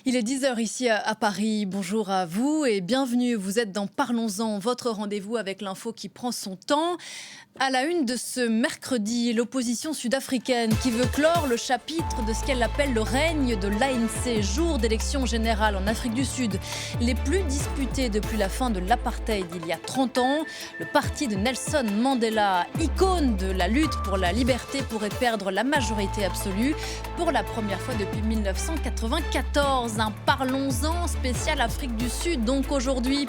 Il est 10 heures ici à Paris. Bonjour à vous et bienvenue. Vous êtes dans Parlons-en, votre rendez-vous avec l'info qui prend son temps. À la une de ce mercredi, l'opposition sud-africaine qui veut clore le chapitre de ce qu'elle appelle le règne de l'ANC, jour d'élection générale en Afrique du Sud, les plus disputés depuis la fin de l'apartheid il y a 30 ans. Le parti de Nelson Mandela, icône de la lutte pour la liberté, pourrait perdre la majorité absolue pour la première fois depuis 1994. Un Parlons-en spécial Afrique du Sud, donc aujourd'hui.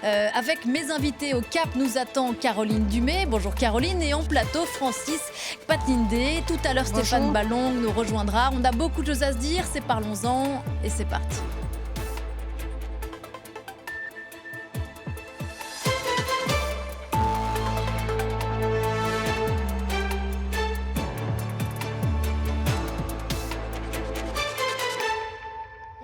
Avec mes invités au Cap, nous attend Caroline Dumais. Bonjour Caroline, et en plateau Francis Kpatinde. Tout à l'heure, Stéphane Ballon nous rejoindra. On a beaucoup de choses à se dire, c'est Parlons-en et c'est parti.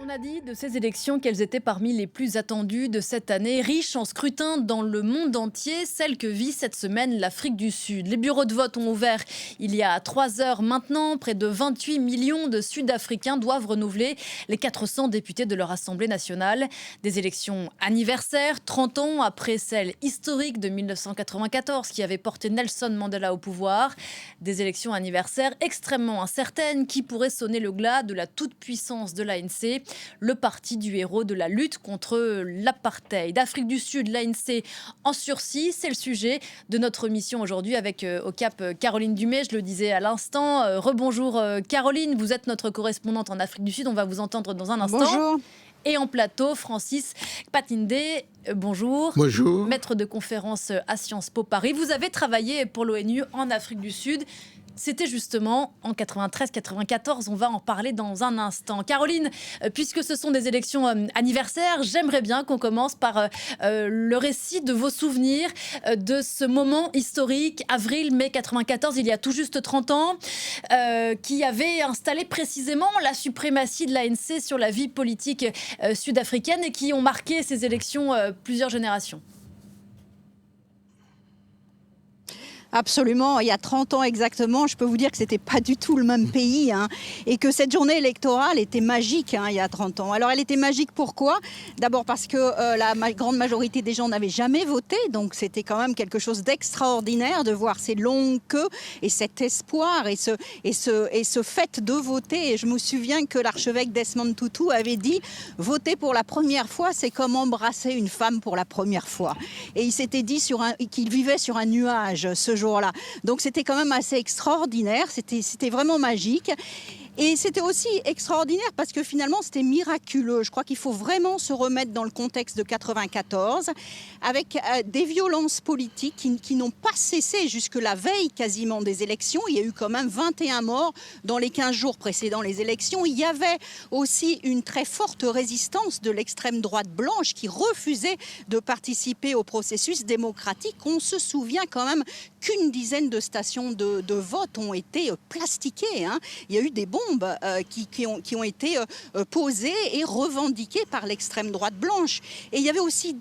On a dit de ces élections qu'elles étaient parmi les plus attendues de cette année, riches en scrutins dans le monde entier, celle que vit cette semaine l'Afrique du Sud. Les bureaux de vote ont ouvert il y a 3 heures maintenant. Près de 28 millions de Sud-Africains doivent renouveler les 400 députés de leur Assemblée nationale. Des élections anniversaires, 30 ans après celle historique de 1994 qui avait porté Nelson Mandela au pouvoir. Des élections anniversaires extrêmement incertaines qui pourraient sonner le glas de la toute-puissance de l'ANC, le parti du héros de la lutte contre l'apartheid. Afrique du Sud, l'ANC en sursis, c'est le sujet de notre mission aujourd'hui avec au Cap Caroline Dumais, je le disais à l'instant. Rebonjour Caroline, vous êtes notre correspondante en Afrique du Sud, on va vous entendre dans un instant. Bonjour. Et en plateau, Francis Kpatinde, bonjour. Bonjour. Maître de conférence à Sciences Po Paris. Vous avez travaillé pour l'ONU en Afrique du Sud. C'était justement en 93-94, on va en parler dans un instant. Caroline, puisque ce sont des élections anniversaires, j'aimerais bien qu'on commence par le récit de vos souvenirs de ce moment historique, avril-mai 94, il y a tout juste 30 ans, qui avait installé précisément la suprématie de l'ANC sur la vie politique sud-africaine et qui ont marqué ces élections plusieurs générations. Absolument, il y a 30 ans exactement, je peux vous dire que c'était pas du tout le même pays et que cette journée électorale était magique il y a 30 ans. Alors elle était magique pourquoi ? D'abord parce que la grande majorité des gens n'avaient jamais voté, donc c'était quand même quelque chose d'extraordinaire de voir ces longues queues et cet espoir et ce fait de voter. Et je me souviens que l'archevêque Desmond Tutu avait dit « Voter pour la première fois, c'est comme embrasser une femme pour la première fois ». Et il s'était dit qu'il vivait sur un nuage ce jour-là. Donc c'était quand même assez extraordinaire, c'était vraiment magique. Et c'était aussi extraordinaire parce que finalement c'était miraculeux. Je crois qu'il faut vraiment se remettre dans le contexte de 94 avec des violences politiques qui n'ont pas cessé jusque la veille quasiment des élections. Il y a eu quand même 21 morts dans les 15 jours précédant les élections. Il y avait aussi une très forte résistance de l'extrême droite blanche qui refusait de participer au processus démocratique. On se souvient quand même qu'une dizaine de stations de vote ont été plastiquées. Il y a eu des bombes qui ont été posées et revendiquées par l'extrême droite blanche. Et il y avait aussi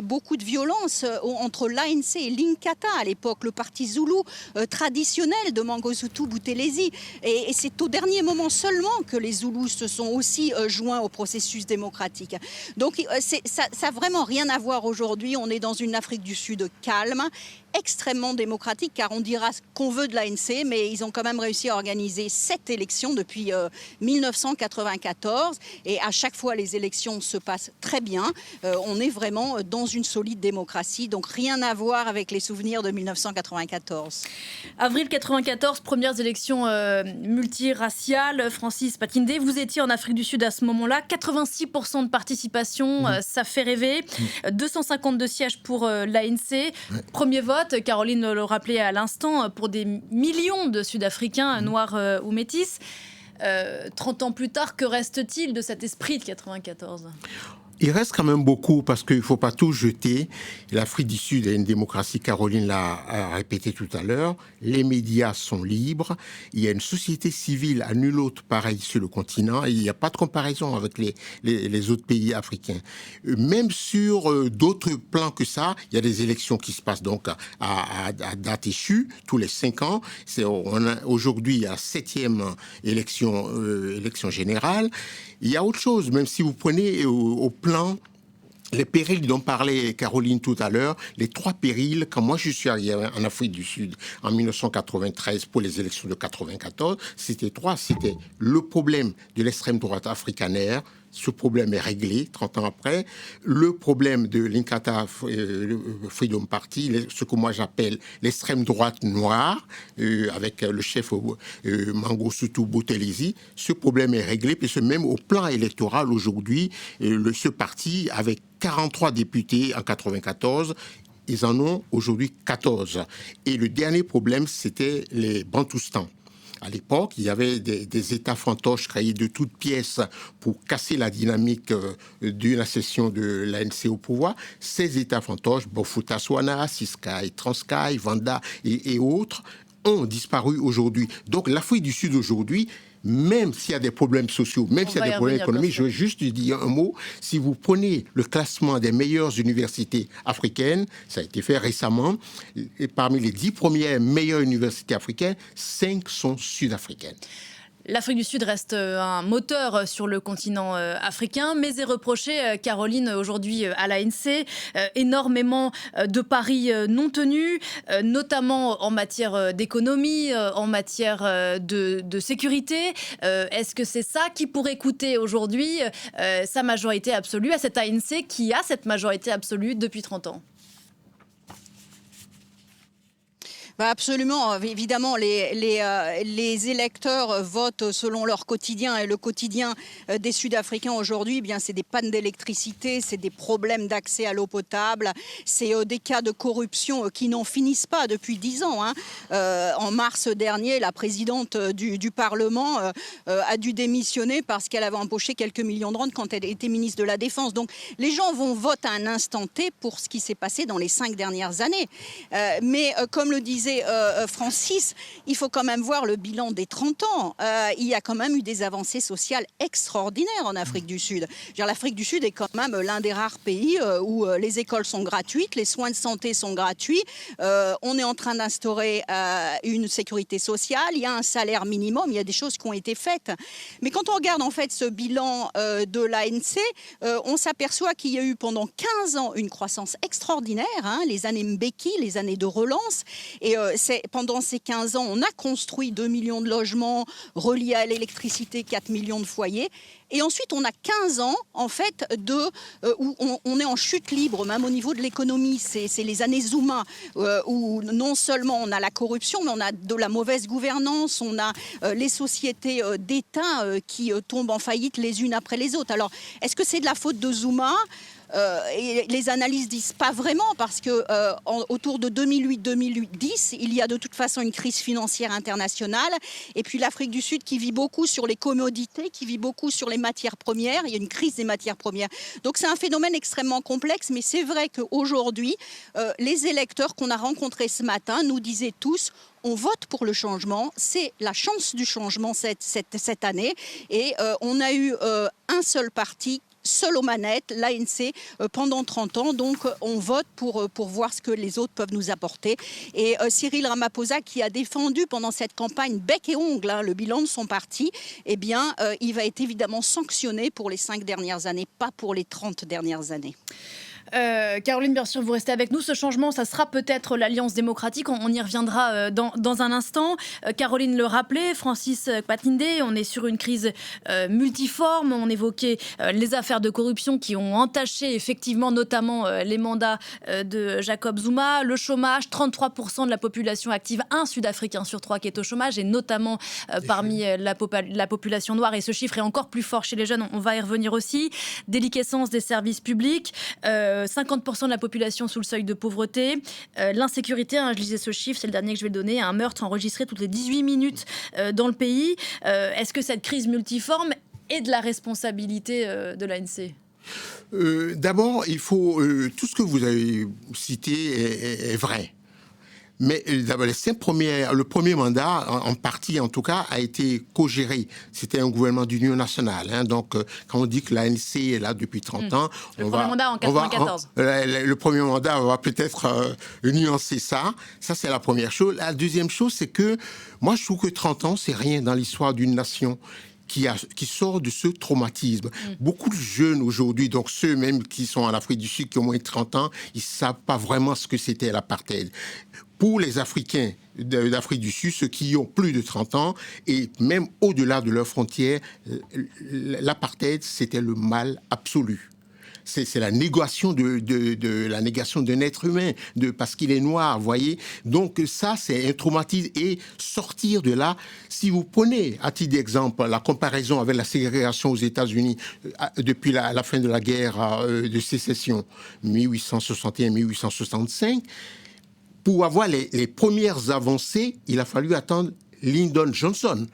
beaucoup de violences entre l'ANC et l'Inkatha à l'époque, le parti zoulou traditionnel de Mangosuthu Buthelezi. Et c'est au dernier moment seulement que les Zoulous se sont aussi joints au processus démocratique. Donc ça n'a vraiment rien à voir aujourd'hui. On est dans une Afrique du Sud calme, extrêmement démocratique, car on dira ce qu'on veut de l'ANC, mais ils ont quand même réussi à organiser 7 élections depuis 1994, et à chaque fois les élections se passent très bien. On est vraiment dans une solide démocratie, donc rien à voir avec les souvenirs de 1994. Avril 94, premières élections multiraciales. Francis Kpatinde, vous étiez en Afrique du Sud à ce moment-là, 86% de participation, ça fait rêver, 252 sièges pour l'ANC, premier vote, Caroline le rappelait à l'instant, pour des millions de Sud-Africains, noirs ou métis. 30 ans plus tard, que reste-t-il de cet esprit de 94 ? Il reste quand même beaucoup parce qu'il ne faut pas tout jeter. L'Afrique du Sud est une démocratie, Caroline l'a répété tout à l'heure. Les médias sont libres. Il y a une société civile à nul autre pareil sur le continent. Et il n'y a pas de comparaison avec les autres pays africains. Même sur d'autres plans que ça, il y a des élections qui se passent donc à date échue, tous les 5 ans. Aujourd'hui, il y a la 7e élection générale. Il y a autre chose, même si vous prenez au plan les périls dont parlait Caroline tout à l'heure, les 3 périls, quand moi je suis arrivé en Afrique du Sud en 1993 pour les élections de 94, c'était 3. C'était le problème de l'extrême droite africanaire. Ce problème est réglé 30 ans après. Le problème de l'Inkatha Freedom Party, ce que moi j'appelle l'extrême droite noire, avec le chef Mangosuthu Buthelezi, ce problème est réglé, puisque même au plan électoral aujourd'hui, ce parti, avec 43 députés en 94, ils en ont aujourd'hui 14. Et le dernier problème, c'était les Bantoustans. À l'époque, il y avait des États fantoches créés de toutes pièces pour casser la dynamique d'une accession de l'ANC au pouvoir. Ces États fantoches, Bophuthatswana, Ciskei, Transkei, Vanda et autres, ont disparu aujourd'hui. Donc l'Afrique du Sud aujourd'hui, même s'il y a des problèmes sociaux, même s'il y a des problèmes économiques, je veux juste dire un mot. Si vous prenez le classement des meilleures universités africaines, ça a été fait récemment, et parmi les 10 premières meilleures universités africaines, 5 sont sud-africaines. L'Afrique du Sud reste un moteur sur le continent africain, mais est reproché, Caroline, aujourd'hui à l'ANC, énormément de paris non tenus, notamment en matière d'économie, en matière de sécurité. Est-ce que c'est ça qui pourrait coûter aujourd'hui sa majorité absolue à cette ANC qui a cette majorité absolue depuis 30 ans ? Absolument, évidemment, les électeurs votent selon leur quotidien et le quotidien des Sud-Africains aujourd'hui, eh bien, c'est des pannes d'électricité, c'est des problèmes d'accès à l'eau potable, c'est des cas de corruption qui n'en finissent pas depuis 10 ans. En mars dernier, la présidente du Parlement a dû démissionner parce qu'elle avait empoché quelques millions de rand quand elle était ministre de la Défense. Donc les gens vont voter à un instant T pour ce qui s'est passé dans les 5 dernières années. Mais comme le disait Francis, il faut quand même voir le bilan des 30 ans. Il y a quand même eu des avancées sociales extraordinaires en Afrique du Sud. L'Afrique du Sud est quand même l'un des rares pays où les écoles sont gratuites, les soins de santé sont gratuits. On est en train d'instaurer une sécurité sociale, il y a un salaire minimum, il y a des choses qui ont été faites. Mais quand on regarde en fait ce bilan de l'ANC, on s'aperçoit qu'il y a eu pendant 15 ans une croissance extraordinaire, les années Mbeki, les années de relance. Et pendant ces 15 ans, on a construit 2 millions de logements reliés à l'électricité, 4 millions de foyers. Et ensuite, on a 15 ans, en fait, où on est en chute libre, même au niveau de l'économie. C'est les années Zuma, où non seulement on a la corruption, mais on a de la mauvaise gouvernance, on a les sociétés d'État qui tombent en faillite les unes après les autres. Alors, est-ce que c'est de la faute de Zuma ? Et les analyses disent pas vraiment parce que autour de 2008-2010, il y a de toute façon une crise financière internationale et puis l'Afrique du Sud qui vit beaucoup sur les commodités, qui vit beaucoup sur les matières premières. Il y a une crise des matières premières. Donc c'est un phénomène extrêmement complexe, mais c'est vrai qu'aujourd'hui, les électeurs qu'on a rencontrés ce matin nous disaient tous: on vote pour le changement, c'est la chance du changement cette année. Et on a eu un seul parti, seul aux manettes, l'ANC, pendant 30 ans. Donc, on vote pour voir ce que les autres peuvent nous apporter. Et Cyril Ramaphosa, qui a défendu pendant cette campagne bec et ongle le bilan de son parti, eh bien, il va être évidemment sanctionné pour les 5 dernières années, pas pour les 30 dernières années. Caroline, bien sûr, vous restez avec nous. Ce changement, ça sera peut-être l'Alliance démocratique. On y reviendra dans un instant. Caroline le rappelait, Francis Kpatinde, on est sur une crise multiforme. On évoquait les affaires de corruption qui ont entaché effectivement notamment les mandats de Jacob Zuma. Le chômage, 33% de la population active, un Sud-Africain sur 3 qui est au chômage, et notamment parmi la population noire. Et ce chiffre est encore plus fort chez les jeunes. On va y revenir aussi. Déliquescence des services publics. 50% de la population sous le seuil de pauvreté. L'insécurité, je lisais ce chiffre, c'est le dernier que je vais donner, un meurtre enregistré toutes les 18 minutes dans le pays. Est-ce que cette crise multiforme est de la responsabilité de l'ANC ? D'abord, il faut... tout ce que vous avez cité est vrai. Mais d'abord, le premier mandat, en partie en tout cas, a été co-géré. C'était un gouvernement d'union nationale. Hein. Donc, quand on dit que l'ANC est là depuis 30 ans... Le premier mandat en 1994. Le premier mandat, on va peut-être nuancer ça. Ça, c'est la première chose. La deuxième chose, c'est que moi, je trouve que 30 ans, c'est rien dans l'histoire d'une nation qui sort de ce traumatisme. Beaucoup de jeunes aujourd'hui, donc ceux même qui sont en Afrique du Sud, qui ont moins de 30 ans, ils ne savent pas vraiment ce que c'était l'apartheid. Pour les Africains d'Afrique du Sud, ceux qui ont plus de 30 ans, et même au-delà de leurs frontières, l'apartheid, c'était le mal absolu. C'est la négation la négation d'un être humain, parce qu'il est noir, vous voyez. Donc ça, c'est un traumatisme. Et sortir de là, si vous prenez, à titre d'exemple, la comparaison avec la ségrégation aux États-Unis depuis la fin de la guerre de sécession, 1861-1865, pour avoir les premières avancées, il a fallu attendre Lyndon Johnson,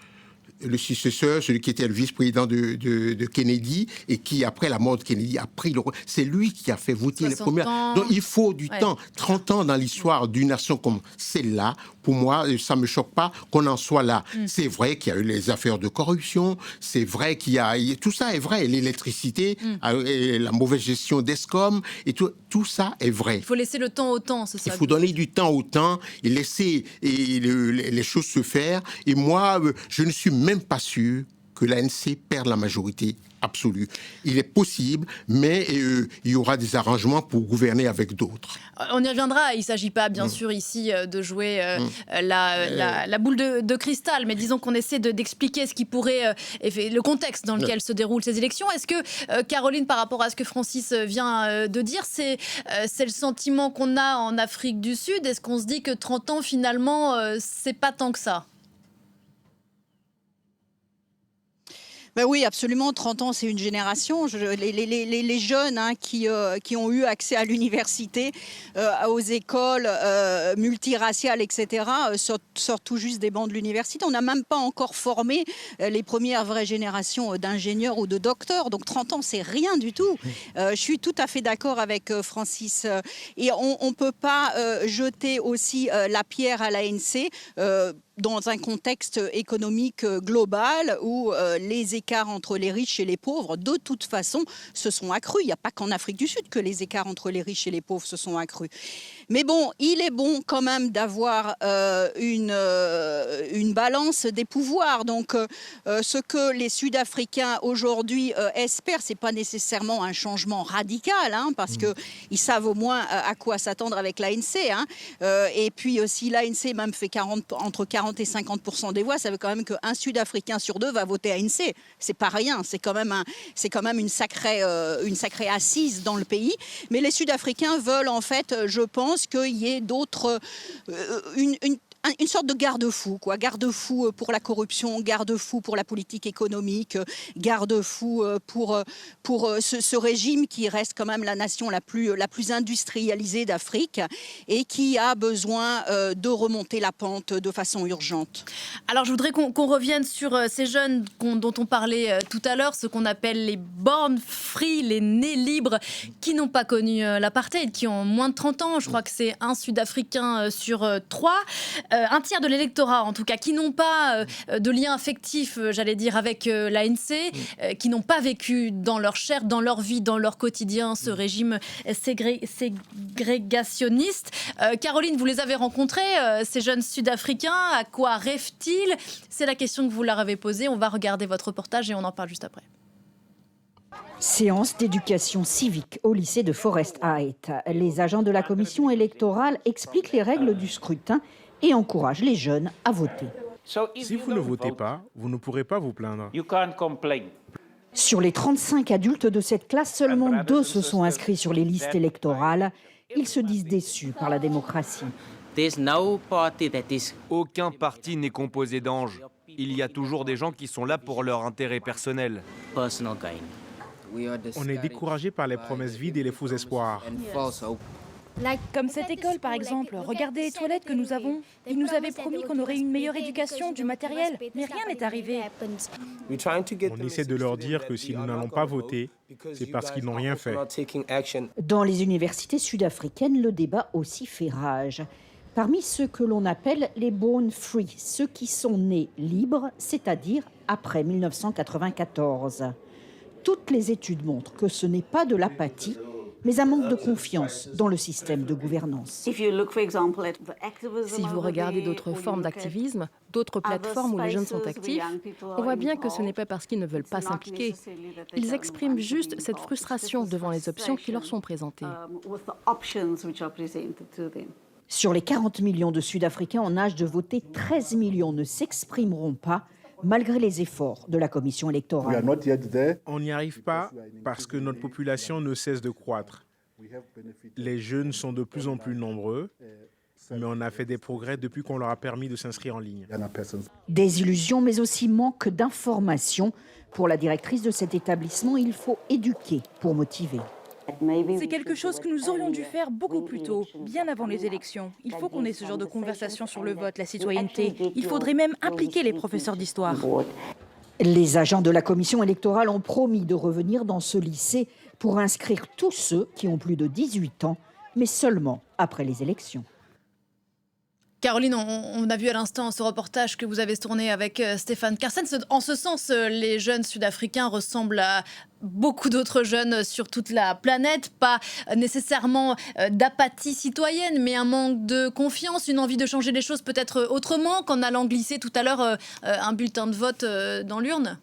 le successeur, celui qui était le vice-président de Kennedy, et qui, après la mort de Kennedy, a pris le rôle. C'est lui qui a fait voter les premières. Donc, il faut du temps. 30 ans dans l'histoire d'une nation comme celle-là, pour moi, ça ne me choque pas qu'on en soit là. C'est vrai qu'il y a eu les affaires de corruption, c'est vrai qu'il y a... Tout ça est vrai. L'électricité, la mauvaise gestion d'Escom, et tout ça est vrai. Il faut laisser le temps au temps, c'est ça. Il faut donner du temps au temps et laisser les choses se faire. Et moi, je ne suis même pas sûr que l'ANC perde la majorité absolue. Il est possible, mais il y aura des arrangements pour gouverner avec d'autres. On y reviendra. Il ne s'agit pas, bien sûr, ici de jouer la boule de cristal, mais disons qu'on essaie d'expliquer ce qui pourrait, le contexte dans lequel se déroulent ces élections. Est-ce que, Caroline, par rapport à ce que Francis vient de dire, c'est le sentiment qu'on a en Afrique du Sud? Est-ce qu'on se dit que 30 ans, finalement, c'est pas tant que ça? Ben oui, absolument. 30 ans, c'est une génération. Les jeunes qui ont eu accès à l'université, aux écoles multiraciales, etc., sortent tout juste des bancs de l'université. On n'a même pas encore formé les premières vraies générations d'ingénieurs ou de docteurs. Donc 30 ans, c'est rien du tout. Je suis tout à fait d'accord avec Francis. Et on ne peut pas jeter aussi la pierre à l'ANC dans un contexte économique global où les écarts entre les riches et les pauvres, de toute façon, se sont accrus. Il n'y a pas qu'en Afrique du Sud que les écarts entre les riches et les pauvres se sont accrus. Mais bon, il est bon quand même d'avoir une balance des pouvoirs. Donc, ce que les Sud-Africains aujourd'hui espèrent, c'est pas nécessairement un changement radical, parce qu'ils savent au moins à quoi s'attendre avec l'ANC. Et puis, si l'ANC même fait entre 40 et 50% des voix, ça veut quand même qu'un Sud-Africain sur deux va voter ANC. C'est pas rien. C'est quand même une sacrée assise dans le pays. Mais les Sud-Africains veulent en fait, je pense, qu'il y ait d'autres, une sorte de garde-fou, quoi. Garde-fou pour la corruption, garde-fou pour la politique économique, garde-fou pour ce régime qui reste quand même la nation la plus industrialisée d'Afrique et qui a besoin de remonter la pente de façon urgente. Alors, je voudrais qu'on revienne sur ces jeunes dont on parlait tout à l'heure, ce qu'on appelle les born free, les nés libres, qui n'ont pas connu l'apartheid, qui ont moins de 30 ans. Je crois que c'est un Sud-Africain sur 3. Un tiers de l'électorat, en tout cas, qui n'ont pas de lien affectif, j'allais dire, avec l'ANC, qui n'ont pas vécu dans leur chair, dans leur vie, dans leur quotidien, ce régime ségrégationniste. Caroline, vous les avez rencontrés, ces jeunes Sud-Africains. À quoi rêvent-ils? C'est la question que vous leur avez posée. On va regarder votre reportage et on en parle juste après. Séance d'éducation civique au lycée de Forest Heights. Les agents de la commission électorale expliquent les règles du scrutin et encouragent les jeunes à voter. Si vous ne votez pas, vous ne pourrez pas vous plaindre. Sur les 35 adultes de cette classe, seulement 2 se sont inscrits sur les listes électorales. Ils se disent déçus par la démocratie. Aucun parti n'est composé d'anges. Il y a toujours des gens qui sont là pour leur intérêt personnel. On est découragé par les promesses vides et les faux espoirs. Comme cette école, par exemple. Regardez les toilettes que nous avons. Ils nous avaient promis qu'on aurait une meilleure éducation, du matériel, mais rien n'est arrivé. On essaie de leur dire que si nous n'allons pas voter, c'est parce qu'ils n'ont rien fait. Dans les universités sud-africaines, le débat aussi fait rage. Parmi ceux que l'on appelle les born free, ceux qui sont nés libres, c'est-à-dire après 1994. Toutes les études montrent que ce n'est pas de l'apathie, mais un manque de confiance dans le système de gouvernance. Si vous regardez d'autres formes d'activisme, d'autres plateformes où les jeunes sont actifs, on voit bien que ce n'est pas parce qu'ils ne veulent pas s'impliquer. Ils expriment juste cette frustration devant les options qui leur sont présentées. Sur les 40 millions de Sud-Africains en âge de voter, 13 millions ne s'exprimeront pas, malgré les efforts de la commission électorale. On n'y arrive pas parce que notre population ne cesse de croître. Les jeunes sont de plus en plus nombreux, mais on a fait des progrès depuis qu'on leur a permis de s'inscrire en ligne. Des illusions, mais aussi manque d'informations. Pour la directrice de cet établissement, il faut éduquer pour motiver. C'est quelque chose que nous aurions dû faire beaucoup plus tôt, bien avant les élections. Il faut qu'on ait ce genre de conversation sur le vote, la citoyenneté. Il faudrait même impliquer les professeurs d'histoire. Les agents de la commission électorale ont promis de revenir dans ce lycée pour inscrire tous ceux qui ont plus de 18 ans, mais seulement après les élections. Caroline, on a vu à l'instant ce reportage que vous avez tourné avec Stéphane Carstens. En ce sens, les jeunes sud-africains ressemblent à beaucoup d'autres jeunes sur toute la planète. Pas nécessairement d'apathie citoyenne, mais un manque de confiance, une envie de changer les choses peut-être autrement qu'en allant glisser tout à l'heure un bulletin de vote dans l'urne.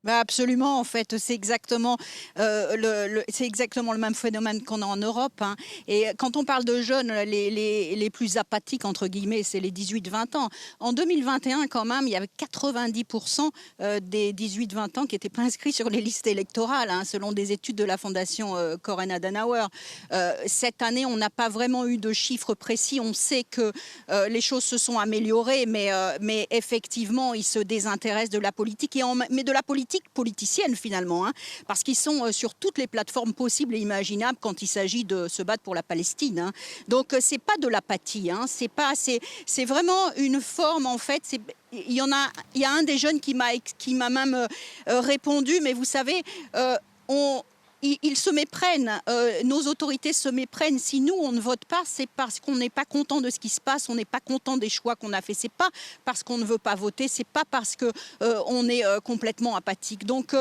Absolument, en fait, c'est exactement le même phénomène qu'on a en Europe. Hein. Et quand on parle de jeunes, les plus apathiques, entre guillemets, c'est les 18-20 ans. En 2021, quand même, il y avait 90% des 18-20 ans qui n'étaient pas inscrits sur les listes électorales, hein, selon des études de la Fondation Konrad Adenauer. Cette année, on n'a pas vraiment eu de chiffres précis. On sait que les choses se sont améliorées, mais effectivement, ils se désintéressent de la politique, mais de la politique politicienne finalement, hein, parce qu'ils sont sur toutes les plateformes possibles et imaginables quand il s'agit de se battre pour la Palestine. Hein. Donc c'est pas de l'apathie, hein, c'est vraiment une forme en fait. Il y a un des jeunes qui m'a même répondu, mais vous savez, ils se méprennent, nos autorités se méprennent. Si nous, on ne vote pas, c'est parce qu'on n'est pas content de ce qui se passe, on n'est pas content des choix qu'on a fait. C'est pas parce qu'on ne veut pas voter, c'est pas parce qu'on est complètement apathique. Donc,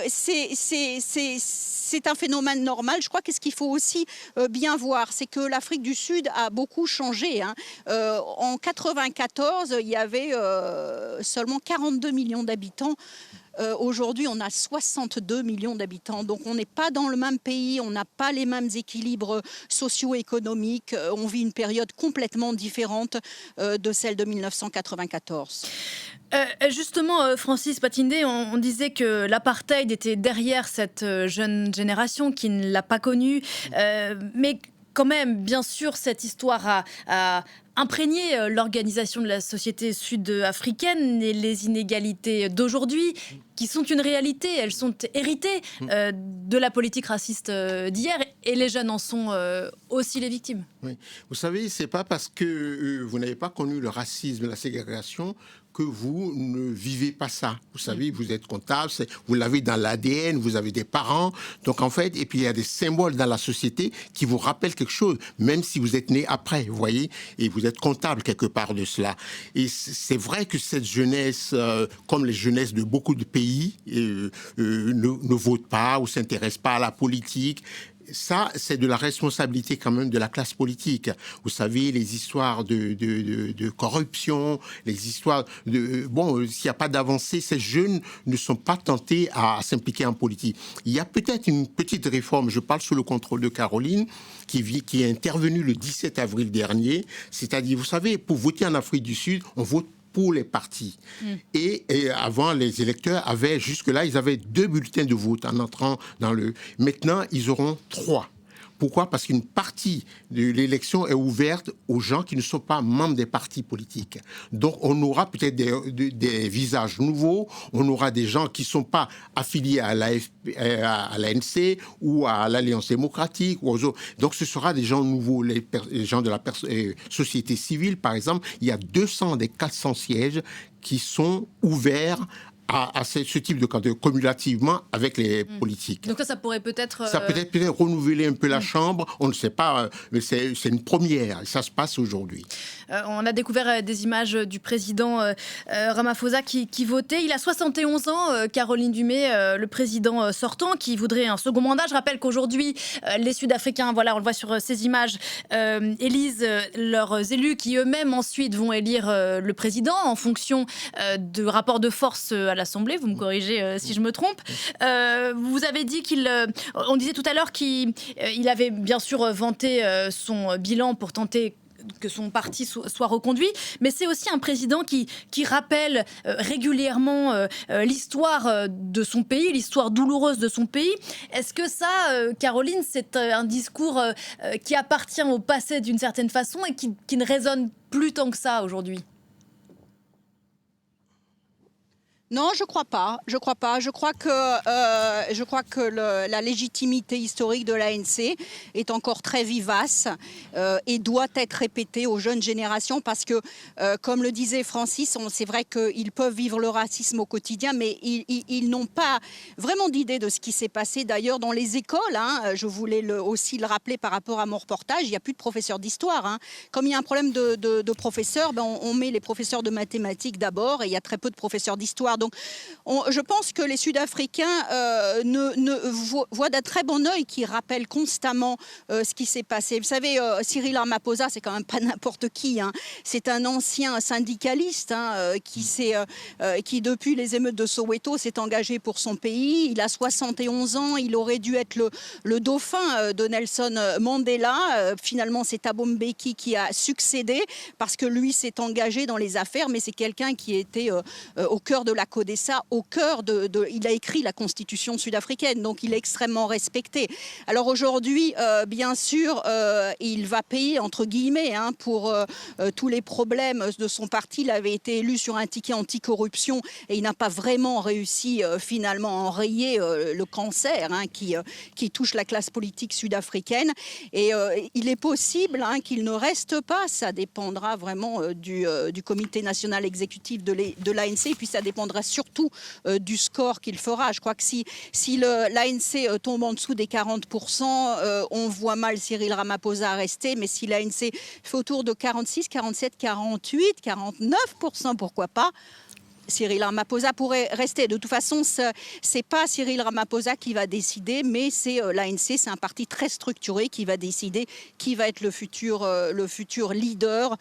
c'est un phénomène normal. Je crois que ce qu'il faut aussi bien voir, c'est que l'Afrique du Sud a beaucoup changé. Hein. En 1994, il y avait seulement 42 millions d'habitants. Aujourd'hui, on a 62 millions d'habitants. Donc, on n'est pas dans le même pays, on n'a pas les mêmes équilibres socio-économiques. On vit une période complètement différente de celle de 1994. Justement, Francis Patinde, on disait que l'apartheid était derrière cette jeune génération qui ne l'a pas connue. Mais quand même, bien sûr, cette histoire a imprégné l'organisation de la société sud-africaine et les inégalités d'aujourd'hui, qui sont une réalité, elles sont héritées de la politique raciste d'hier, et les jeunes en sont aussi les victimes. Oui. Vous savez, c'est pas parce que vous n'avez pas connu le racisme, la ségrégation, que vous ne vivez pas ça. Vous savez, vous êtes comptable, vous l'avez dans l'ADN, vous avez des parents. Donc en fait, et puis il y a des symboles dans la société qui vous rappellent quelque chose, même si vous êtes né après, vous voyez, et vous êtes comptable quelque part de cela. Et c'est vrai que cette jeunesse, comme les jeunesses de beaucoup de pays, ne vote pas ou s'intéresse pas à la politique. Ça, c'est de la responsabilité quand même de la classe politique. Vous savez, les histoires de corruption, les histoires de... Bon, s'il n'y a pas d'avancée, ces jeunes ne sont pas tentés à s'impliquer en politique. Il y a peut-être une petite réforme, je parle sous le contrôle de Caroline, qui est intervenue le 17 avril dernier. C'est-à-dire, vous savez, pour voter en Afrique du Sud, on vote pour les partis. Et avant, les électeurs avaient, jusque-là, ils avaient 2 bulletins de vote en entrant dans le... Maintenant, ils auront 3. Pourquoi ? Parce qu'une partie de l'élection est ouverte aux gens qui ne sont pas membres des partis politiques. Donc, on aura peut-être des visages nouveaux, on aura des gens qui ne sont pas affiliés à l'ANC ou à l'Alliance démocratique. Ou aux autres. Donc, ce sera des gens nouveaux, les gens de la société civile, par exemple. Il y a 200 des 400 sièges qui sont ouverts à ce type de candidat cumulativement avec les politiques. Donc ça pourrait peut-être... Ça peut-être renouveler un peu la Chambre, on ne sait pas, mais c'est une première, ça se passe aujourd'hui. On a découvert des images du président Ramaphosa qui votait. Il a 71 ans, Caroline Dumais, le président sortant, qui voudrait un second mandat. Je rappelle qu'aujourd'hui, les Sud-Africains, voilà, on le voit sur ces images, élisent leurs élus qui eux-mêmes ensuite vont élire le président en fonction de rapports de force à l'Assemblée. Vous me corrigez si je me trompe. Vous avez dit on disait tout à l'heure qu'il avait bien sûr vanté son bilan pour tenter que son parti soit reconduit, mais c'est aussi un président qui rappelle régulièrement l'histoire de son pays, l'histoire douloureuse de son pays. Est-ce que ça, Caroline, c'est un discours qui appartient au passé d'une certaine façon et qui ne résonne plus tant que ça aujourd'hui ? Non, je crois pas. Je crois que la légitimité historique de l'ANC est encore très vivace et doit être répétée aux jeunes générations parce que, comme le disait Francis, c'est vrai qu'ils peuvent vivre le racisme au quotidien, mais ils n'ont pas vraiment d'idée de ce qui s'est passé. D'ailleurs, dans les écoles, je voulais aussi le rappeler par rapport à mon reportage, il n'y a plus de professeurs d'histoire. Comme il y a un problème de professeurs, on met les professeurs de mathématiques d'abord et il y a très peu de professeurs d'histoire. Donc, je pense que les Sud-Africains voient d'un très bon œil qui rappellent constamment ce qui s'est passé. Vous savez, Cyril Ramaphosa, c'est quand même pas n'importe qui. C'est un ancien syndicaliste qui, depuis les émeutes de Soweto, s'est engagé pour son pays. Il a 71 ans. Il aurait dû être le dauphin de Nelson Mandela. Finalement, c'est Thabo Mbeki qui a succédé parce que lui s'est engagé dans les affaires, mais c'est quelqu'un qui était au cœur de la CODESA, il a écrit la constitution sud-africaine, donc il est extrêmement respecté. Alors aujourd'hui, bien sûr, il va payer, entre guillemets, pour tous les problèmes de son parti. Il avait été élu sur un ticket anticorruption et il n'a pas vraiment réussi finalement à enrayer le cancer qui touche la classe politique sud-africaine. Et il est possible qu'il ne reste pas, ça dépendra vraiment du comité national exécutif de l'ANC, et puis ça dépendra surtout du score qu'il fera. Je crois que si l'ANC tombe en dessous des 40%, on voit mal Cyril Ramaphosa rester, mais si l'ANC fait autour de 46, 47, 48, 49%, pourquoi pas, Cyril Ramaphosa pourrait rester. De toute façon, c'est pas Cyril Ramaphosa qui va décider, mais c'est l'ANC, c'est un parti très structuré qui va décider qui va être le futur leader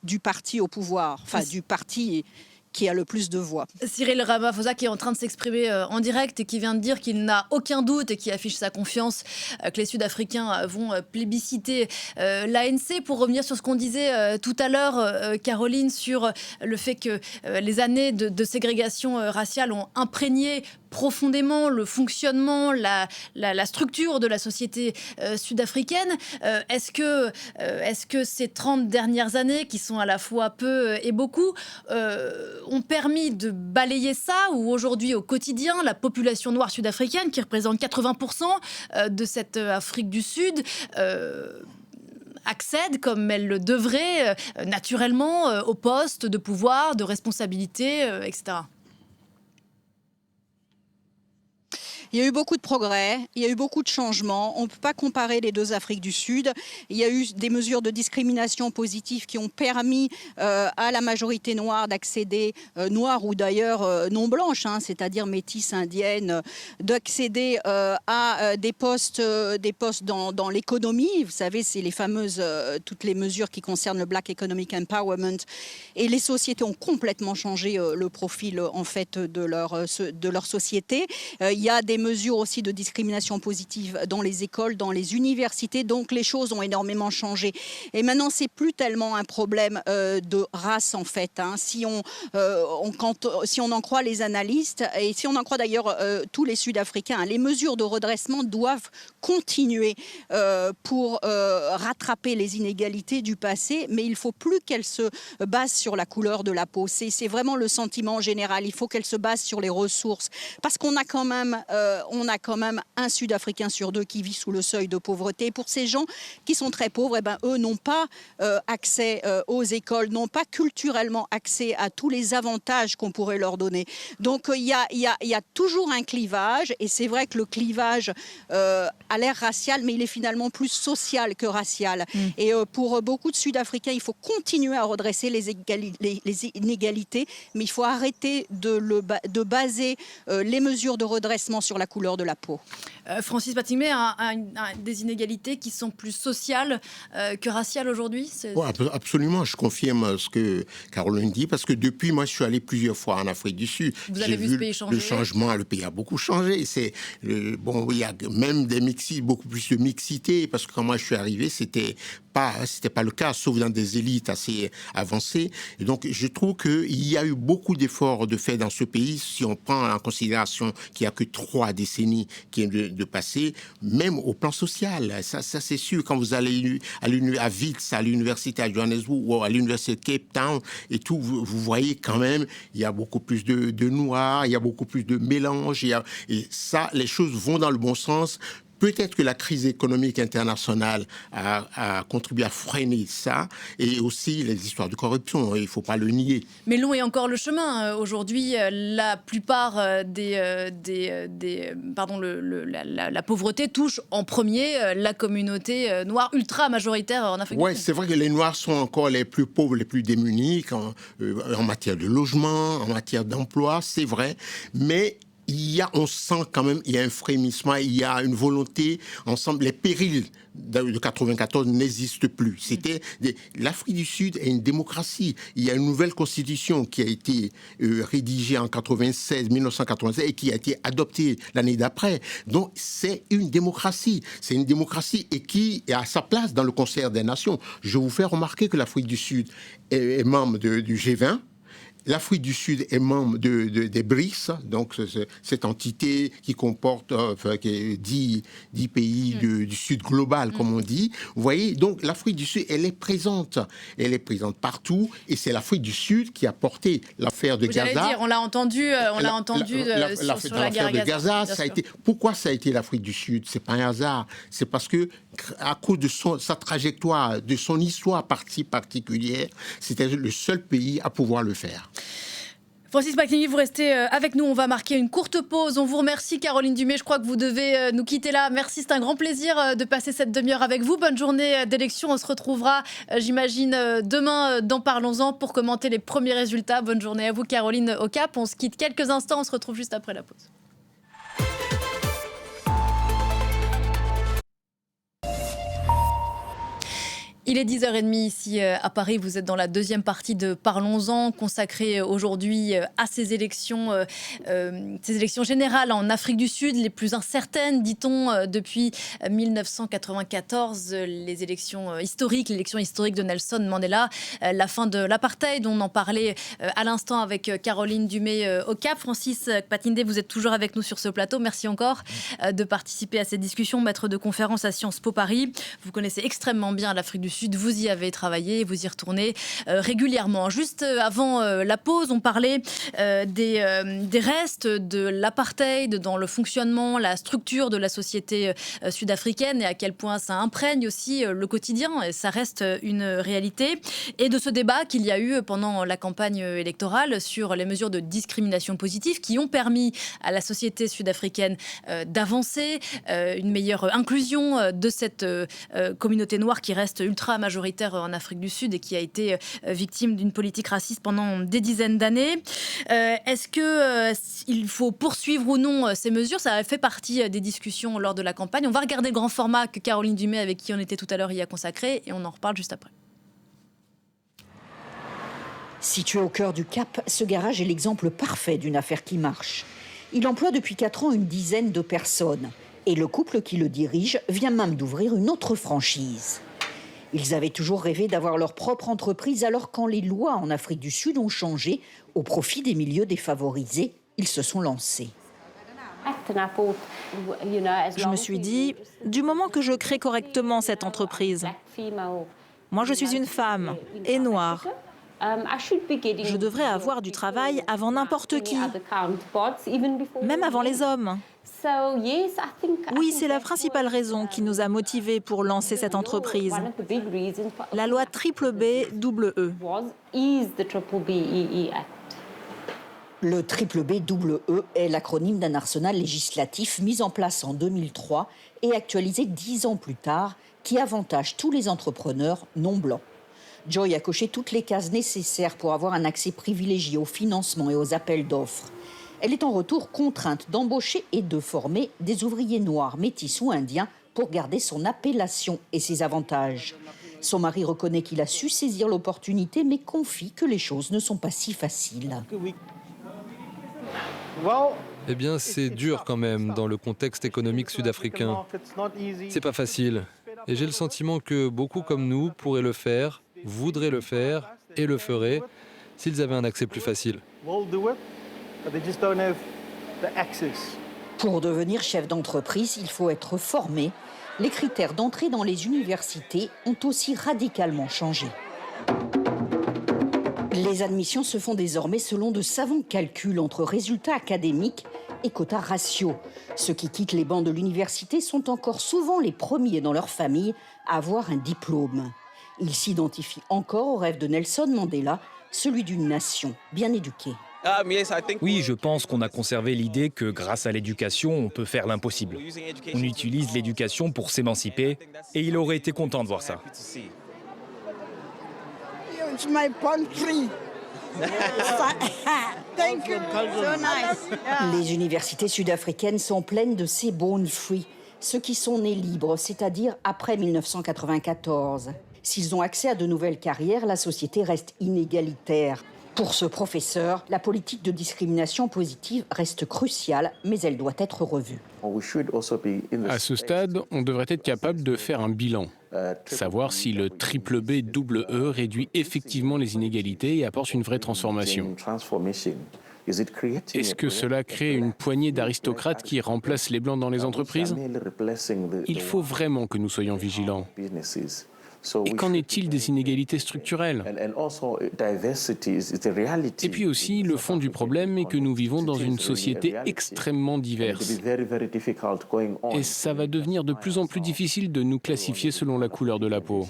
du parti au pouvoir, enfin du parti qui a le plus de voix. Cyril Ramaphosa qui est en train de s'exprimer en direct et qui vient de dire qu'il n'a aucun doute et qui affiche sa confiance que les Sud-Africains vont plébisciter l'ANC. Pour revenir sur ce qu'on disait tout à l'heure, Caroline, sur le fait que les années de ségrégation raciale ont imprégné profondément le fonctionnement, la structure de la société sud-africaine. Est-ce que ces 30 dernières années, qui sont à la fois peu et beaucoup, ont permis de balayer ça, ou aujourd'hui au quotidien, la population noire sud-africaine, qui représente 80% de cette Afrique du Sud, accède, comme elle le devrait, naturellement aux postes de pouvoir, de responsabilité, etc. Il y a eu beaucoup de progrès, il y a eu beaucoup de changements. On ne peut pas comparer les deux Afriques du Sud. Il y a eu des mesures de discrimination positives qui ont permis à la majorité noire d'accéder, noire ou d'ailleurs non blanche, c'est-à-dire métisse, indienne, d'accéder à des postes dans l'économie. Vous savez, c'est les fameuses, toutes les mesures qui concernent le Black Economic Empowerment. Et les sociétés ont complètement changé le profil en fait de leur société. Il y a des mesures aussi de discrimination positive dans les écoles, dans les universités. Donc les choses ont énormément changé. Et maintenant, c'est plus tellement un problème de race en fait. Si on en croit les analystes et si on en croit d'ailleurs tous les Sud-Africains, les mesures de redressement doivent continuer pour rattraper les inégalités du passé, mais il ne faut plus qu'elles se basent sur la couleur de la peau. C'est vraiment le sentiment général. Il faut qu'elles se basent sur les ressources, parce qu'on a quand même un Sud-Africain sur 2 qui vit sous le seuil de pauvreté. Et pour ces gens qui sont très pauvres, eux n'ont pas accès aux écoles, n'ont pas culturellement accès à tous les avantages qu'on pourrait leur donner. Donc il y a toujours un clivage, et c'est vrai que le clivage a l'air racial, mais il est finalement plus social que racial. Et pour beaucoup de Sud-Africains, il faut continuer à redresser les inégalités, mais il faut arrêter de baser les mesures de redressement sur la couleur de la peau. Francis Batingmé a des inégalités qui sont plus sociales que raciales aujourd'hui. Ouais, absolument, je confirme ce que Caroline dit, parce que depuis, moi, je suis allé plusieurs fois en Afrique du Sud. Vous avez vu ce pays changer? Le changement, le pays a beaucoup changé. Bon, il y a même beaucoup plus de mixité, parce que quand moi je suis arrivé, c'était pas le cas, sauf dans des élites assez avancées. Et donc, je trouve qu'il y a eu beaucoup d'efforts de fait dans ce pays, si on prend en considération qu'il n'y a que 3 décennies qui viennent de passer, même au plan social. Ça c'est sûr. Quand vous allez à Wits, à l'université à Johannesburg ou à l'université de Cape Town et tout, vous voyez quand même, il y a beaucoup plus de noirs, il y a beaucoup plus de mélange. Et ça, les choses vont dans le bon sens. Peut-être que la crise économique internationale a contribué à freiner ça, et aussi les histoires de corruption, il ne faut pas le nier. Mais long est encore le chemin. Aujourd'hui, la plupart la pauvreté touche en premier la communauté noire ultra majoritaire en Afrique du Sud. Oui, c'est vrai que les Noirs sont encore les plus pauvres, les plus démunis en matière de logement, en matière d'emploi, c'est vrai, mais on sent quand même, il y a un frémissement, il y a une volonté ensemble. Les périls de 94 n'existent plus. L'Afrique du Sud est une démocratie. Il y a une nouvelle constitution qui a été rédigée en 1996 et qui a été adoptée l'année d'après. Donc c'est une démocratie. C'est une démocratie et qui a sa place dans le concert des nations. Je vous fais remarquer que l'Afrique du Sud est membre du G20. L'Afrique du Sud est membre des BRICS, donc cette entité qui comporte 10 pays du Sud global, comme on dit. Vous voyez, donc l'Afrique du Sud, elle est présente partout, et c'est l'Afrique du Sud qui a porté l'affaire de Gaza. J'allais dire, on l'a entendu sur la guerre de Gaza. Pourquoi ça a été l'Afrique du Sud? C'est pas un hasard. C'est parce que à cause de sa trajectoire, de son histoire particulière, c'était le seul pays à pouvoir le faire. Francis Batingmé, vous restez avec nous. On va marquer une courte pause. On vous remercie, Caroline Dumay. Je crois que vous devez nous quitter là. Merci, c'est un grand plaisir de passer cette demi-heure avec vous. Bonne journée d'élection. On se retrouvera, j'imagine, demain dans Parlons-en pour commenter les premiers résultats. Bonne journée à vous, Caroline Okap. On se quitte quelques instants. On se retrouve juste après la pause. Il est 10h30 ici à Paris. Vous êtes dans la deuxième partie de Parlons-en, consacrée aujourd'hui à ces élections générales en Afrique du Sud, les plus incertaines, dit-on, depuis 1994, les élections historiques, l'élection historique de Nelson Mandela, la fin de l'apartheid. On en parlait à l'instant avec Caroline Dumay-Okap. Francis Batingmé, vous êtes toujours avec nous sur ce plateau. Merci encore de participer à cette discussion, maître de conférence à Sciences Po Paris. Vous connaissez extrêmement bien l'Afrique du Sud. Vous y avez travaillé, vous y retournez régulièrement. Juste avant la pause, on parlait des restes de l'apartheid dans le fonctionnement, la structure de la société sud-africaine et à quel point ça imprègne aussi le quotidien. Et ça reste une réalité. Et de ce débat qu'il y a eu pendant la campagne électorale sur les mesures de discrimination positive qui ont permis à la société sud-africaine d'avancer, une meilleure inclusion de cette communauté noire qui reste ultra majoritaire en Afrique du Sud et qui a été victime d'une politique raciste pendant des dizaines d'années. Est-ce qu'il faut poursuivre ou non ces mesures? Ça a fait partie des discussions lors de la campagne. On va regarder le grand format que Caroline Dumay, avec qui on était tout à l'heure, y a consacré, et on en reparle juste après. Situé au cœur du Cap, ce garage est l'exemple parfait d'une affaire qui marche. Il emploie depuis 4 ans une dizaine de personnes. Et le couple qui le dirige vient même d'ouvrir une autre franchise. Ils avaient toujours rêvé d'avoir leur propre entreprise, alors quand les lois en Afrique du Sud ont changé au profit des milieux défavorisés, ils se sont lancés. Je me suis dit, du moment que je crée correctement cette entreprise, moi je suis une femme et noire, je devrais avoir du travail avant n'importe qui, même avant les hommes. Oui, c'est la principale raison qui nous a motivés pour lancer cette entreprise. La loi BBBEE. Le BBBEE est l'acronyme d'un arsenal législatif mis en place en 2003 et actualisé 10 ans plus tard, qui avantage tous les entrepreneurs non blancs. Joy a coché toutes les cases nécessaires pour avoir un accès privilégié au financement et aux appels d'offres. Elle est en retour contrainte d'embaucher et de former des ouvriers noirs, métis ou indiens pour garder son appellation et ses avantages. Son mari reconnaît qu'il a su saisir l'opportunité, mais confie que les choses ne sont pas si faciles. Eh bien, c'est dur quand même dans le contexte économique sud-africain. C'est pas facile. Et j'ai le sentiment que beaucoup comme nous pourraient le faire, voudraient le faire et le feraient s'ils avaient un accès plus facile. Pour devenir chef d'entreprise, il faut être formé. Les critères d'entrée dans les universités ont aussi radicalement changé. Les admissions se font désormais selon de savants calculs entre résultats académiques et quotas ratio. Ceux qui quittent les bancs de l'université sont encore souvent les premiers dans leur famille à avoir un diplôme. Ils s'identifient encore au rêve de Nelson Mandela, celui d'une nation bien éduquée. Oui, je pense qu'on a conservé l'idée que grâce à l'éducation, on peut faire l'impossible. On utilise l'éducation pour s'émanciper et il aurait été content de voir ça. Les universités sud-africaines sont pleines de ces born free, ceux qui sont nés libres, c'est-à-dire après 1994. S'ils ont accès à de nouvelles carrières, la société reste inégalitaire. Pour ce professeur, la politique de discrimination positive reste cruciale, mais elle doit être revue. À ce stade, on devrait être capable de faire un bilan, savoir si le BBBEE réduit effectivement les inégalités et apporte une vraie transformation. Est-ce que cela crée une poignée d'aristocrates qui remplacent les Blancs dans les entreprises? Il faut vraiment que nous soyons vigilants. Et qu'en est-il des inégalités structurelles? Et puis aussi, le fond du problème est que nous vivons dans une société extrêmement diverse. Et ça va devenir de plus en plus difficile de nous classifier selon la couleur de la peau.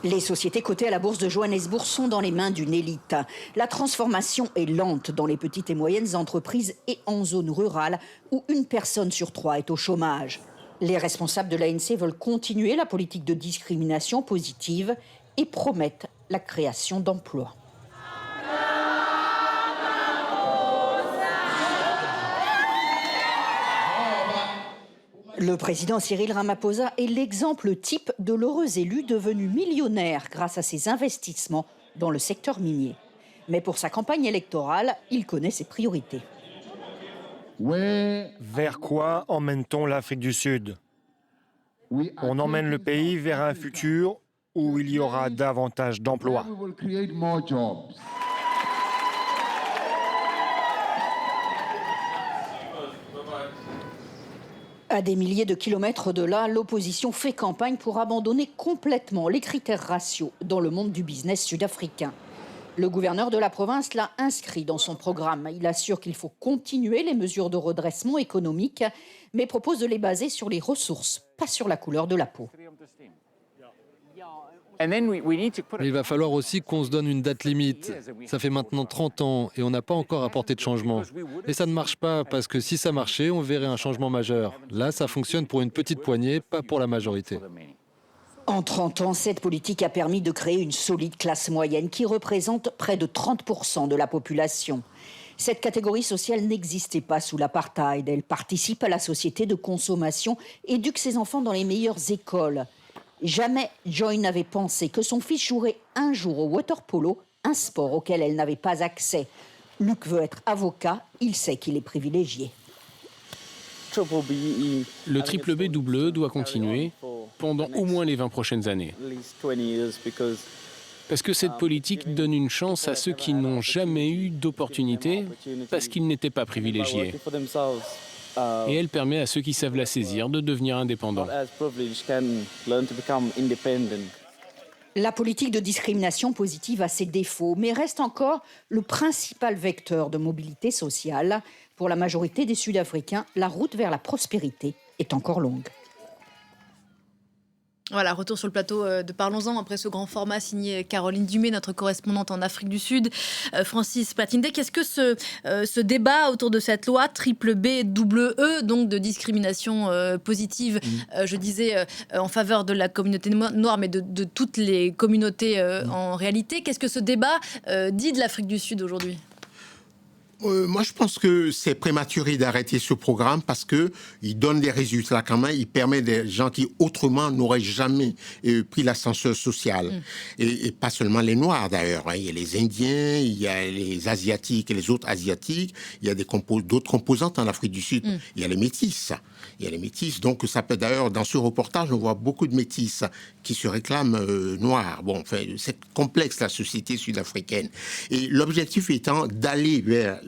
Les sociétés cotées à la bourse de Johannesburg sont dans les mains d'une élite. La transformation est lente dans les petites et moyennes entreprises et en zone rurale où 1 personne sur 3 est au chômage. Les responsables de l'ANC veulent continuer la politique de discrimination positive et promettent la création d'emplois. Le président Cyril Ramaphosa est l'exemple type de l'heureux élu devenu millionnaire grâce à ses investissements dans le secteur minier. Mais pour sa campagne électorale, il connaît ses priorités. Vers quoi emmène-t-on l'Afrique du Sud? On emmène le pays vers un futur où il y aura davantage d'emplois. À des milliers de kilomètres de là, l'opposition fait campagne pour abandonner complètement les critères raciaux dans le monde du business sud-africain. Le gouverneur de la province l'a inscrit dans son programme. Il assure qu'il faut continuer les mesures de redressement économique, mais propose de les baser sur les ressources, pas sur la couleur de la peau. Il va falloir aussi qu'on se donne une date limite. Ça fait maintenant 30 ans et on n'a pas encore apporté de changement. Et ça ne marche pas parce que si ça marchait, on verrait un changement majeur. Là, ça fonctionne pour une petite poignée, pas pour la majorité. En 30 ans, cette politique a permis de créer une solide classe moyenne qui représente près de 30% de la population. Cette catégorie sociale n'existait pas sous l'apartheid. Elle participe à la société de consommation, éduque ses enfants dans les meilleures écoles. Jamais Joy n'avait pensé que son fils jouerait un jour au water polo, un sport auquel elle n'avait pas accès. Luc veut être avocat, il sait qu'il est privilégié. Le triple B double E doit continuer pendant au moins les 20 prochaines années. Parce que cette politique donne une chance à ceux qui n'ont jamais eu d'opportunité parce qu'ils n'étaient pas privilégiés. Et elle permet à ceux qui savent la saisir de devenir indépendants. La politique de discrimination positive a ses défauts, mais reste encore le principal vecteur de mobilité sociale. Pour la majorité des Sud-Africains, la route vers la prospérité est encore longue. Voilà, retour sur le plateau de Parlons-en après ce grand format signé Caroline Dumais, notre correspondante en Afrique du Sud. Francis Platinde, qu'est-ce que ce débat autour de cette loi triple B double E, donc de discrimination positive, je disais en faveur de la communauté noire, mais de toutes les communautés en réalité, qu'est-ce que ce débat dit de l'Afrique du Sud aujourd'hui ? Moi, je pense que c'est prématuré d'arrêter ce programme parce qu'il donne des résultats quand même. Il permet des gens qui, autrement, n'auraient jamais pris l'ascenseur social. Et pas seulement les Noirs, d'ailleurs. Il y a les Indiens, il y a les Asiatiques et les autres Asiatiques. Il y a d'autres composantes en Afrique du Sud. Il y a les Métis. Il y a les Métis. Donc, ça peut d'ailleurs, dans ce reportage, on voit beaucoup de Métis qui se réclament noirs. Bon, enfin, c'est complexe, la société sud-africaine. Et l'objectif étant d'aller vers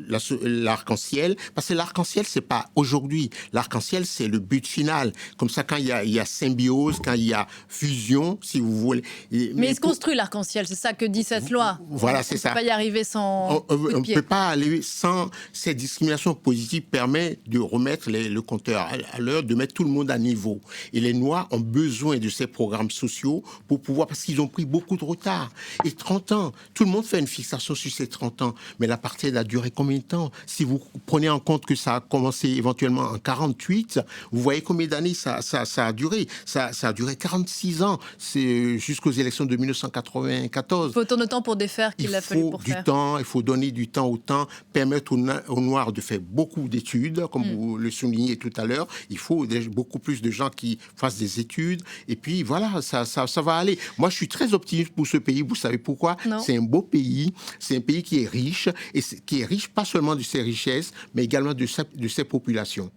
l'arc-en-ciel, parce que l'arc-en-ciel, c'est pas aujourd'hui. L'arc-en-ciel, c'est le but final. Comme ça, quand il y a symbiose, quand il y a fusion, si vous voulez. Mais il se construit l'arc-en-ciel, c'est ça que dit cette loi. Voilà, c'est ça. On ne peut pas y arriver sans On ne peut pas aller sans... Cette discrimination positive permet de remettre le compteur à l'heure, de mettre tout le monde à niveau. Et les Noirs ont besoin de ces programmes sociaux pour pouvoir... Parce qu'ils ont pris beaucoup de retard. Et 30 ans, tout le monde fait une fixation sur ces 30 ans. Mais l'apartheid a duré combien de temps? Si vous prenez en compte que ça a commencé éventuellement en 48, vous voyez combien d'années ça a duré. Ça a duré 46 ans. C'est jusqu'aux élections de 1994. Il faut autant de temps pour défaire qu'il a fallu pour faire. Il faut donner du temps au temps, permettre aux Noirs de faire beaucoup d'études, comme vous le soulignez tout à l'heure. Il faut beaucoup plus de gens qui fassent des études. Et puis voilà, ça va aller. Moi, je suis très optimiste pour ce pays. Vous savez pourquoi? C'est un beau pays. C'est un pays qui est riche. Et qui est riche pas seulement de ses richesses, mais également de ses populations.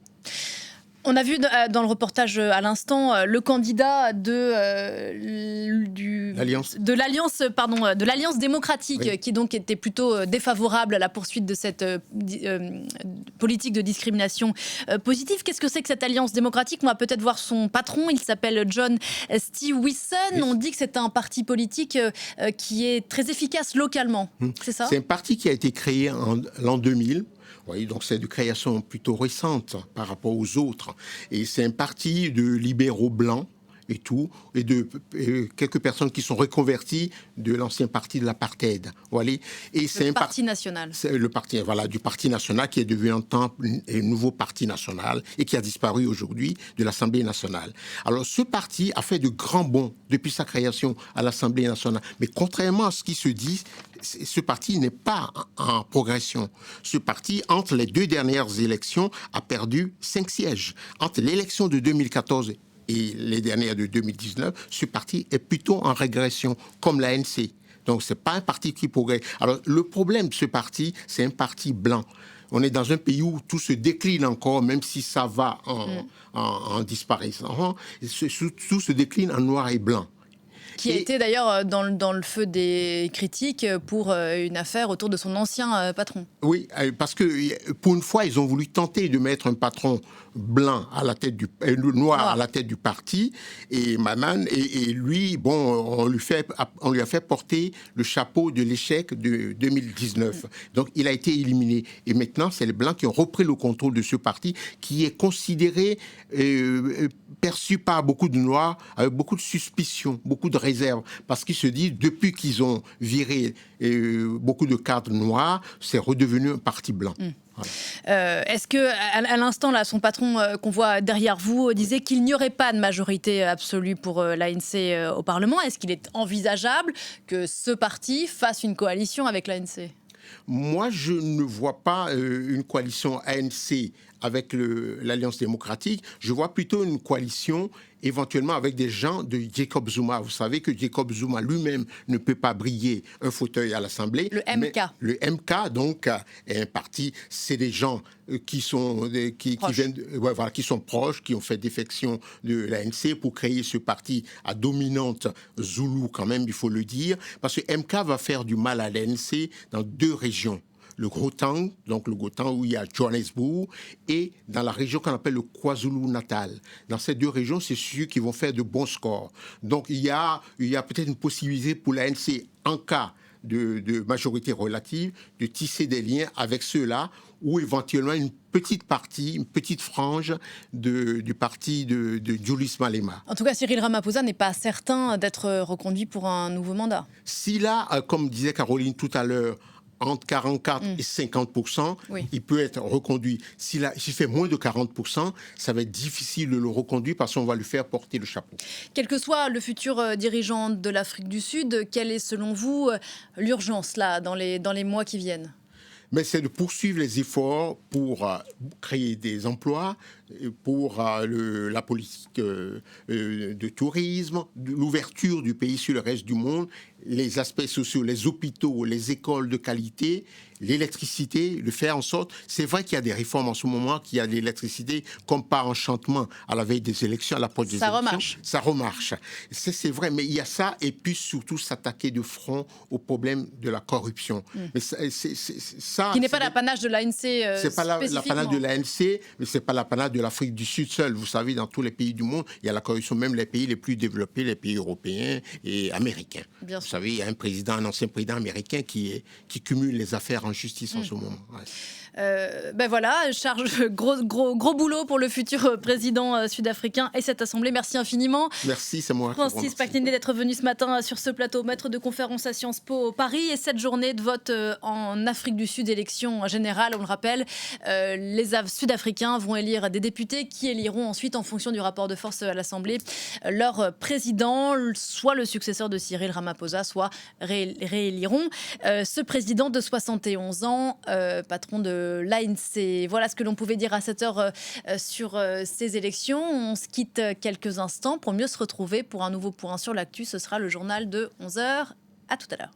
On a vu dans le reportage à l'instant le candidat de l'Alliance démocratique, qui donc était plutôt défavorable à la poursuite de cette politique de discrimination positive. Qu'est-ce que c'est que cette Alliance démocratique? On va peut-être voir son patron, il s'appelle John Steenhuisen. Oui. On dit que c'est un parti politique qui est très efficace localement, c'est ça? C'est un parti qui a été créé en l'an 2000. Oui, donc c'est de création plutôt récente par rapport aux autres. Et c'est un parti de libéraux blancs et tout, et de quelques personnes qui sont reconverties de l'ancien parti de l'apartheid. Voilà. Et c'est le parti national. C'est le parti, voilà, du parti national qui est devenu un temps un nouveau parti national et qui a disparu aujourd'hui de l'Assemblée nationale. Alors ce parti a fait de grands bonds depuis sa création à l'Assemblée nationale. Mais contrairement à ce qui se dit, ce parti n'est pas en progression. Ce parti, entre les deux dernières élections, a perdu 5 sièges. Entre l'élection de 2014 et les dernières de 2019, ce parti est plutôt en régression, comme l'ANC. Donc, ce n'est pas un parti qui progresse. Alors, le problème de ce parti, c'est un parti blanc. On est dans un pays où tout se décline encore, même si ça va en disparaissant. Tout se décline en noir et blanc. Qui a été d'ailleurs dans le feu des critiques pour une affaire autour de son ancien patron. Oui, parce que pour une fois, ils ont voulu tenter de mettre un patron blanc à la tête noir à la tête du parti, et Maman, et lui, bon, on lui a fait porter le chapeau de l'échec de 2019. Donc, il a été éliminé. Et maintenant, c'est les Blancs qui ont repris le contrôle de ce parti, qui est considéré, perçu par beaucoup de Noirs, avec beaucoup de suspicion, beaucoup de réserve, parce qu'ils se disent, depuis qu'ils ont viré beaucoup de cadres noirs, c'est redevenu un parti blanc. Est-ce que, à l'instant, là, son patron qu'on voit derrière vous disait qu'il n'y aurait pas de majorité absolue pour l'ANC au Parlement? Est-ce qu'il est envisageable que ce parti fasse une coalition avec l'ANC? Moi, je ne vois pas une coalition ANC avec l'Alliance démocratique, je vois plutôt une coalition éventuellement avec des gens de Jacob Zuma. Vous savez que Jacob Zuma lui-même ne peut pas briller un fauteuil à l'Assemblée. Le MK. Le MK, donc, est un parti, c'est des gens qui sont qui sont proches, qui ont fait défection de l'ANC pour créer ce parti à dominante zoulou quand même, il faut le dire, parce que MK va faire du mal à l'ANC dans 2 régions. Le Gauteng, donc le Gauteng où il y a Johannesburg, et dans la région qu'on appelle le KwaZulu-Natal. Dans ces 2 régions, c'est ceux qui vont faire de bons scores. Donc il y a peut-être une possibilité pour l'ANC, en cas de majorité relative, de tisser des liens avec ceux-là, ou éventuellement une petite frange du parti de Julius Malema. En tout cas, Cyril Ramaphosa n'est pas certain d'être reconduit pour un nouveau mandat. S'il a, comme disait Caroline tout à l'heure, entre 44 et 50%, il peut être reconduit. S'il fait moins de 40%, ça va être difficile de le reconduire parce qu'on va lui faire porter le chapeau. Quel que soit le futur dirigeant de l'Afrique du Sud, quelle est selon vous l'urgence là, dans les mois qui viennent ? Mais c'est de poursuivre les efforts pour créer des emplois, pour la politique de tourisme, l'ouverture du pays sur le reste du monde, les aspects sociaux, les hôpitaux, les écoles de qualité, l'électricité, le faire en sorte... C'est vrai qu'il y a des réformes en ce moment, qu'il y a de l'électricité, comme par enchantement, à la veille des élections, à l'approche des élections. Ça remarche. C'est vrai, mais il y a ça, et puis surtout s'attaquer de front au problème de la corruption. Mais ça, qui n'est pas l'apanage de l'ANC c'est pas l'apanage de l'ANC, mais c'est pas l'apanage de l'Afrique du Sud seul. Vous savez, dans tous les pays du monde, il y a la corruption, même les pays les plus développés, les pays européens et américains. Bien sûr. Vous savez, il y a un ancien président américain qui cumule les affaires en justice en ce moment. Ouais. Voilà, gros boulot pour le futur président sud-africain et cette assemblée. Merci infiniment. Merci, c'est moi. Francis Pactine d'être venu ce matin sur ce plateau, maître de conférence à Sciences Po Paris. Et cette journée de vote en Afrique du Sud, élection générale, on le rappelle, les Sud-Africains vont élire des députés qui éliront ensuite, en fonction du rapport de force à l'Assemblée, leur président, soit le successeur de Cyril Ramaphosa, soit rééliront ce président de 71 ans, patron de l'ANC. Voilà ce que l'on pouvait dire à cette heure sur ces élections. On se quitte quelques instants pour mieux se retrouver pour un nouveau point sur l'actu. Ce sera le journal de 11h. À tout à l'heure.